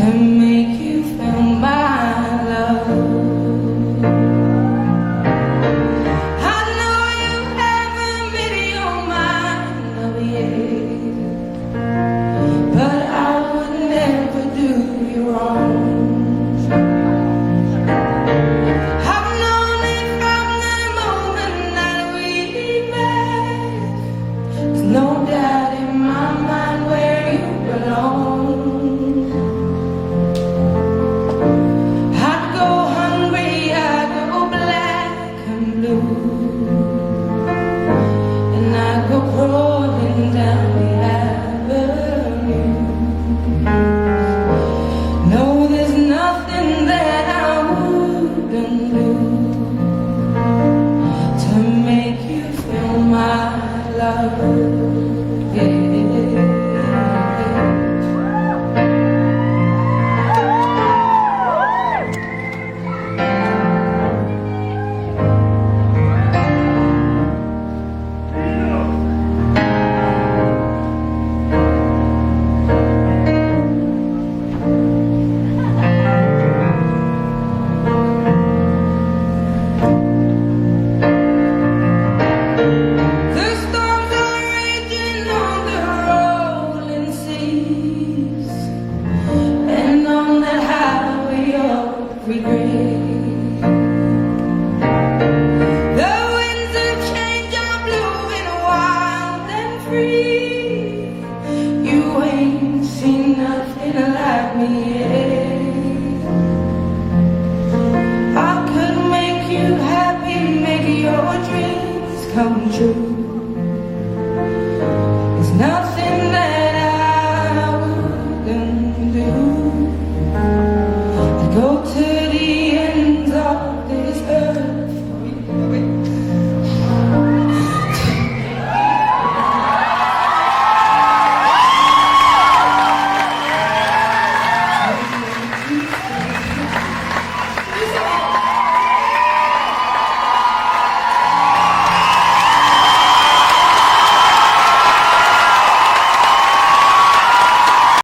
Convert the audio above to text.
to make you feel my love. I know you haven't made your mind up yet, but I would never do you wrong. I've known it from the moment that we met. There's no doubt in my mind where you belong. I'd go hungry, I'd go black and blue, and I'd go crawling down the avenue. No, there's nothing that I wouldn't do to make you feel my love. Yeah. The storms are raging on the rolling seas, and on that highway of regret, the winds of change are blowing wild and free. You ain't seen nothing like me yet. I could make you happy, make your dreams come true.